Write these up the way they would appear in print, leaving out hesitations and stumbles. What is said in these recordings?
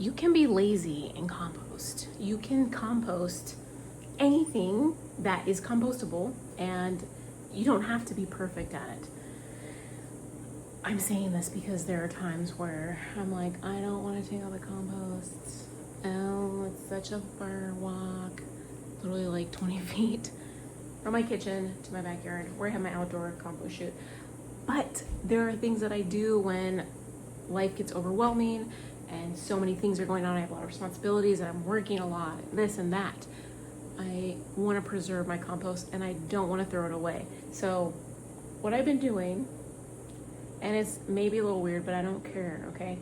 you can be lazy and compost. You can compost anything that is compostable, and you don't have to be perfect at it. I'm saying this because there are times where I'm like, I don't want to take out the compost. Oh, it's such a far walk. Literally like 20 feet from my kitchen to my backyard where I have my outdoor compost chute. But there are things that I do when life gets overwhelming and so many things are going on. I have a lot of responsibilities and I'm working a lot, this and that. I want to preserve my compost and I don't want to throw it away. So what I've been doing, and it's maybe a little weird, but I don't care, okay,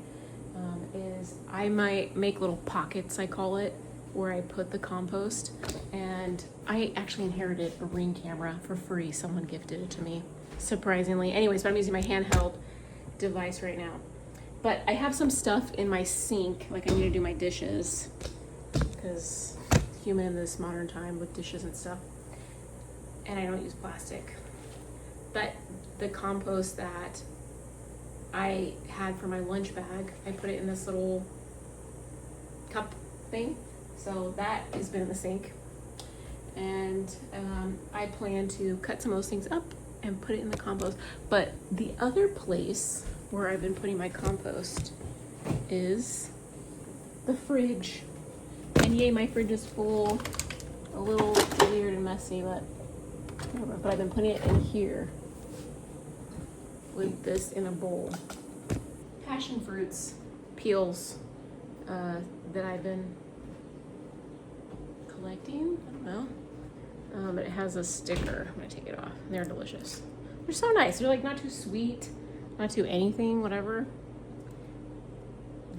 is I might make little pockets, I call it, where I put the compost. And I actually inherited a Ring camera for free. Someone gifted it to me, surprisingly. Anyways, but I'm using my handheld device right now. But I have some stuff in my sink, like I need to do my dishes, because human in this modern time with dishes and stuff. And I don't use plastic. But the compost that I had for my lunch bag, I put it in this little cup thing. So that has been in the sink. And I plan to cut some of those things up and put it in the compost. But the other place where I've been putting my compost is the fridge. And yay, my fridge is full. A little weird and messy, but I've been putting it in here with this in a bowl. Passion fruits, peels that I've been collecting. I don't know. But it has a sticker. I'm gonna take it off. They're delicious. They're so nice. They're like not too sweet, not too anything, whatever.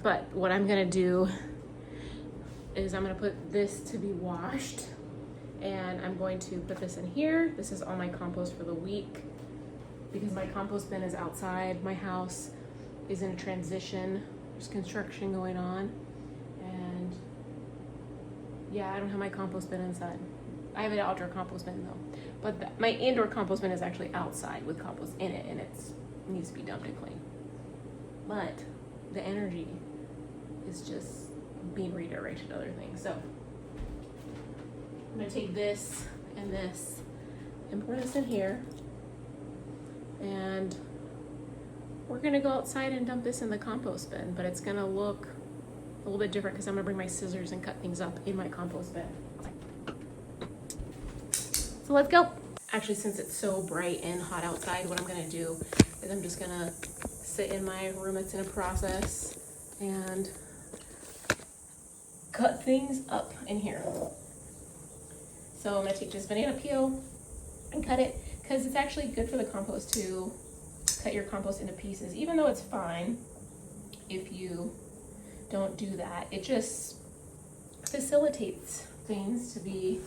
But what I'm gonna do is I'm gonna put this to be washed, and I'm going to put this in here. This is all my compost for the week because my compost bin is outside. My house is in a transition. There's construction going on, and yeah, I don't have my compost bin inside. I have an outdoor compost bin though, but my indoor compost bin is actually outside with compost in it, and it needs to be dumped and clean. But the energy is just being redirected to other things. So I'm gonna take this and this and pour this in here, and we're gonna go outside and dump this in the compost bin, but it's gonna look a little bit different because I'm gonna bring my scissors and cut things up in my compost bin. So let's go. Actually, since it's so bright and hot outside, what I'm gonna do is I'm just gonna sit in my room that's in a process and cut things up in here. So I'm gonna take this banana peel and cut it, because it's actually good for the compost to cut your compost into pieces, even though it's fine if you don't do that. It just facilitates things to be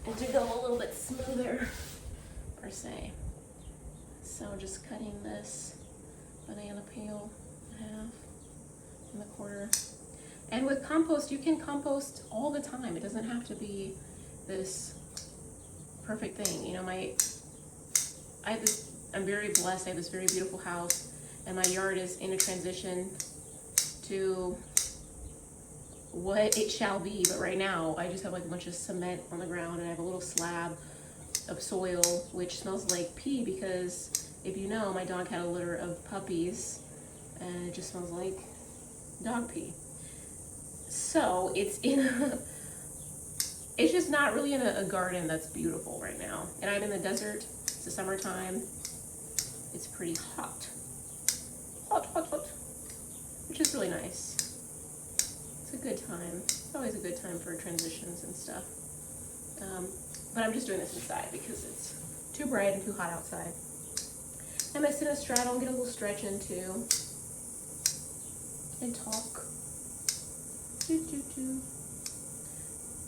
and to go a little bit smoother per se. So just cutting this banana peel in half in the quarter. And with compost, you can compost all the time. It doesn't have to be this perfect thing. You know, I'm very blessed. I have this very beautiful house, and my yard is in a transition to what it shall be. But right now, I just have like a bunch of cement on the ground, and I have a little slab of soil, which smells like pee because, if you know, my dog had a litter of puppies, and it just smells like dog pee. So it's it's just not really in a garden that's beautiful right now. And I'm in the desert. It's the summertime. It's pretty hot, which is really nice. It's a good time. It's always a good time for transitions and stuff. But I'm just doing this inside because it's too bright and too hot outside. I'm gonna sit in a straddle and get a little stretch in too, and talk.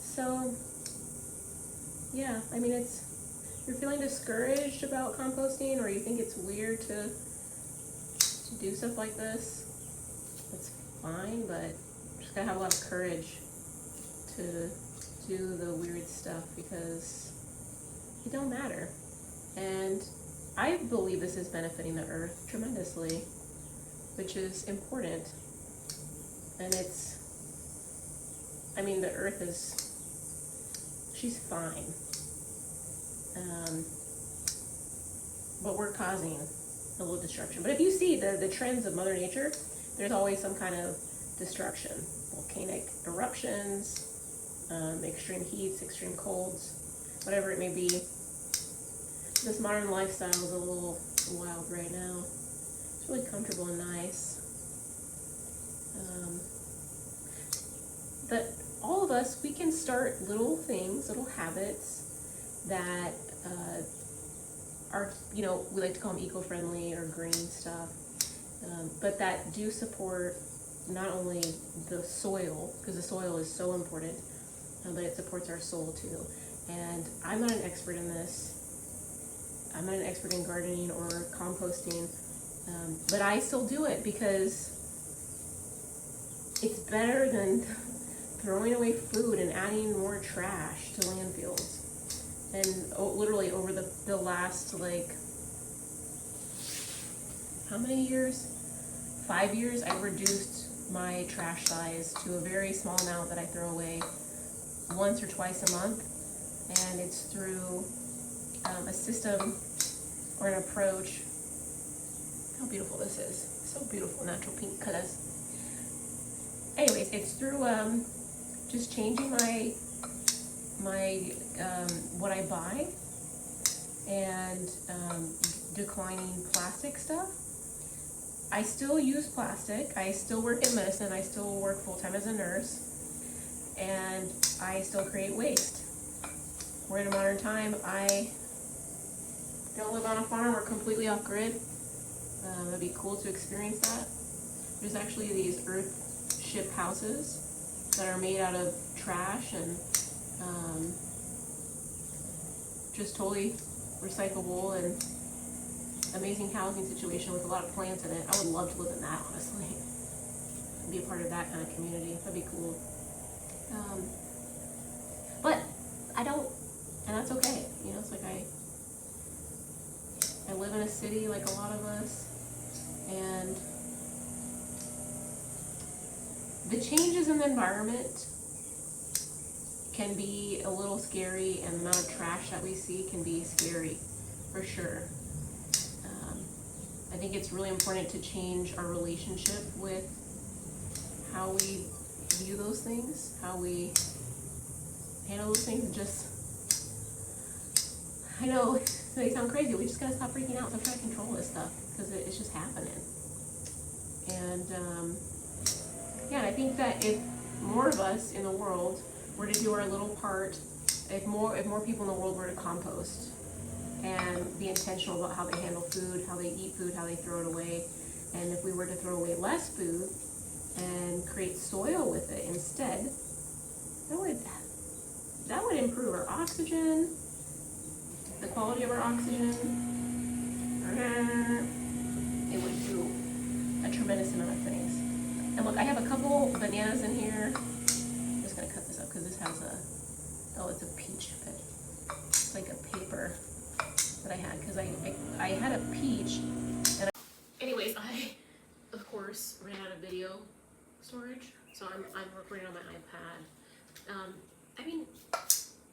So, yeah, I mean, you're feeling discouraged about composting, or you think it's weird to do stuff like this, that's fine, but you just gotta have a lot of courage to do the weird stuff, because it don't matter. And I believe this is benefiting the earth tremendously, which is important. And it's I mean, the earth she's fine. But we're causing a little destruction. But if you see the trends of Mother Nature, there's always some kind of destruction. Volcanic eruptions, extreme heats, extreme colds, whatever it may be. This modern lifestyle is a little wild right now. It's really comfortable and nice. But all of us, we can start little things, little habits that are, we like to call them eco-friendly or green stuff, but that do support not only the soil, because the soil is so important, but it supports our soul too. And I'm not an expert in this. I'm not an expert in gardening or composting, but I still do it because it's better than throwing away food and adding more trash to landfills. And literally over the last, how many years? 5 years, I've reduced my trash size to a very small amount that I throw away once or twice a month. And it's through a system or an approach. How beautiful this is. So beautiful, natural pink colors. Anyways, it's through just changing my what I buy and declining plastic stuff. I still use plastic. I still work in medicine. I still work full-time as a nurse, and I still create waste. We're in a modern time. I don't live on a farm. We're completely off grid. It'd be cool to experience that. There's actually these earth ship houses that are made out of trash and just totally recyclable and amazing housing situation with a lot of plants in it. I would love to live in that, honestly. Be a part of that kind of community. That'd be cool. But I don't, and that's okay. It's like I live in a city like a lot of us, and the changes in the environment can be a little scary, and the amount of trash that we see can be scary, for sure. I think it's really important to change our relationship with how we view those things, how we handle those things. I know they sound crazy. We just gotta stop freaking out. Stop trying to control this stuff because it's just happening. And I think that if more of us in the world were to do our little part, if more people in the world were to compost and be intentional about how they handle food, how they eat food, how they throw it away, and if we were to throw away less food and create soil with it instead, that would improve our oxygen, the quality of our oxygen. It would do a tremendous amount of things. And look, I have a couple bananas in here. I'm just gonna cut this up because this has it's a peach, but it's like a paper that I had because I had a peach. And anyways, I of course ran out of video storage, so I'm recording on my iPad. I mean,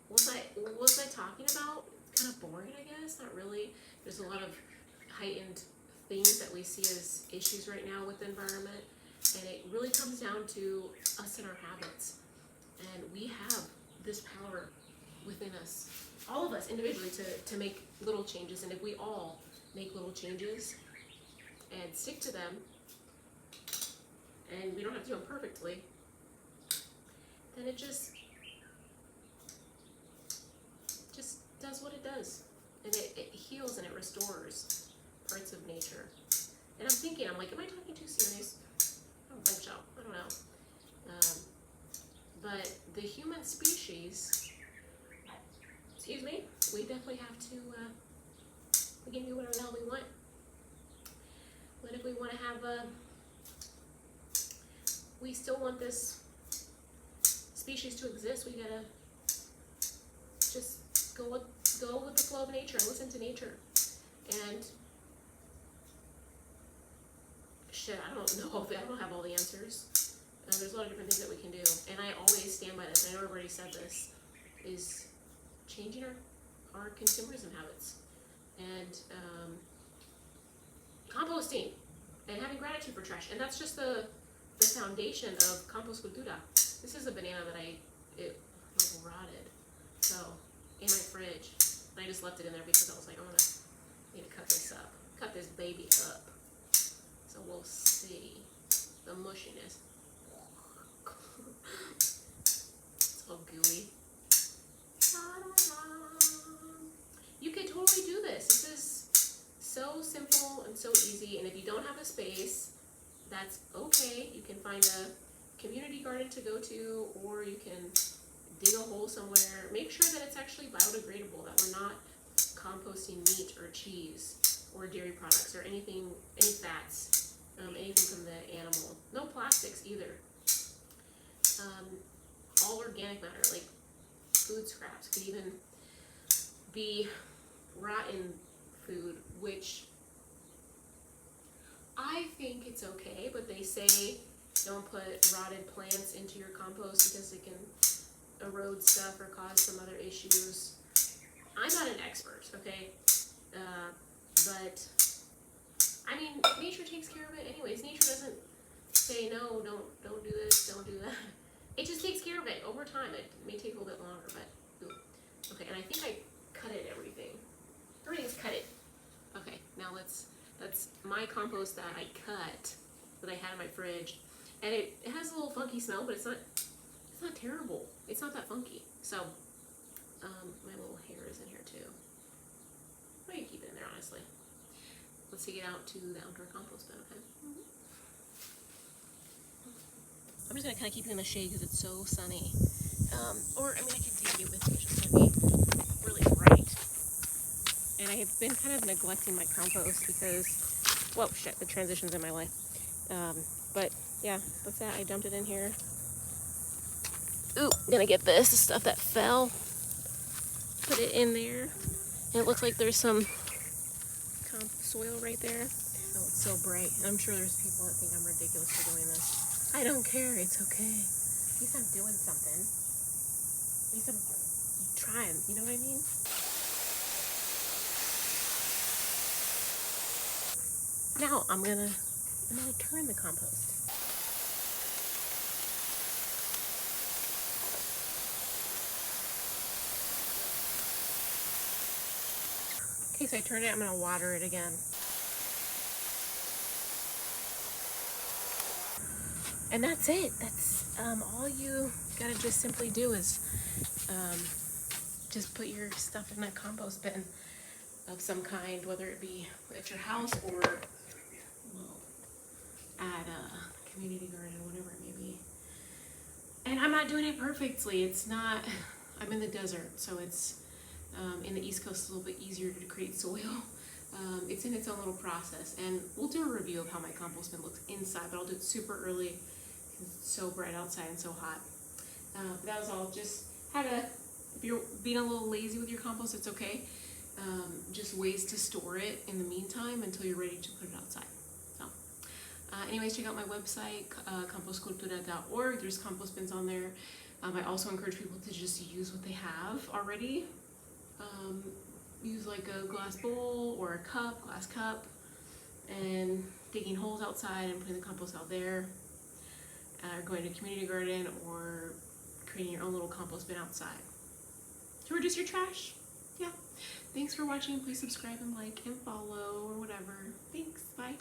what was I talking about? Kind of boring, I guess. Not really. There's a lot of heightened things that we see as issues right now with the environment, and it really comes down to us and our habits. And we have this power within us, all of us individually, to make little changes. And if we all make little changes and stick to them, and we don't have to do them perfectly, then it just does what it does, and it heals and it restores parts of nature. And I'm like, am I talking too serious? I don't think so. I don't know. But the human species, excuse me, we definitely have to, we can do whatever the hell we want. But if we want to have we still want this species to exist, we gotta just go with the flow of nature and listen to nature. And I don't know. I don't have all the answers. There's a lot of different things that we can do, and I always stand by know I've already said this, is changing our consumerism habits, and composting, and having gratitude for trash. And that's just the foundation of compost cultura. This is a banana that it rotted, so in my fridge. And I just left it in there because I was like, I need to cut this baby up. So we'll see the mushiness. It's all gooey. You can totally do this. This is so simple and so easy. And if you don't have a space, that's okay. You can find a community garden to go to, or you can dig a hole somewhere. Make sure that it's actually biodegradable, that we're not composting meat or cheese or dairy products or any fats, anything from the animal. No plastics either. All organic matter, like food scraps, could even be rotten food, which I think it's okay, but they say don't put rotted plants into your compost because it can erode stuff or cause some other issues. I'm not an expert, okay? But I mean, nature takes care of it anyways. Nature doesn't say no, don't do this, don't do that. It just takes care of it over time. It may take a little bit longer, but ooh. Okay. And I think I cut it. Everything's cut it. Okay. Now that's my compost that I cut, that I had in my fridge, and it has a little funky smell, but it's not terrible. It's not that funky. So my little hair is in here too. I can keep it in there, honestly. Let's take it out to the outdoor compost bin, okay? I'm just gonna kind of keep it in the shade because it's so sunny. Or, I mean, I can take you with me. It's just gonna be really bright. And I have been kind of neglecting my compost because, whoa, shit, the transition's in my life. But yeah, that's that. I dumped it in here. Ooh, gonna get the stuff that fell. Put it in there. And it looks like there's some soil right there. Oh, it's so bright. I'm sure there's people that think I'm ridiculous for doing this. I don't care. It's okay. At least I'm doing something. At least I'm trying. You know what I mean? Now I'm gonna turn the compost. Okay, so I turned it. I'm gonna water it again. And that's it. That's all you gotta just simply do is just put your stuff in a compost bin of some kind, whether it be at your house or at a community garden, whatever it may be. And I'm not doing it perfectly. It's not, I'm in the desert, so it's in the East Coast, it's a little bit easier to create soil. It's in its own little process, and we'll do a review of how my compost bin looks inside, but I'll do it super early because it's so bright outside and so hot. But that was all. Just if you're being a little lazy with your compost, it's okay. Just ways to store it in the meantime until you're ready to put it outside. So, anyways, check out my website, compostcultura.org. There's compost bins on there. I also encourage people to just use what they have already. Use like a glass bowl or a glass cup, and digging holes outside and putting the compost out there, or going to a community garden, or creating your own little compost bin outside to reduce your trash. Yeah. Thanks for watching. Please subscribe and like and follow or whatever. Thanks. Bye.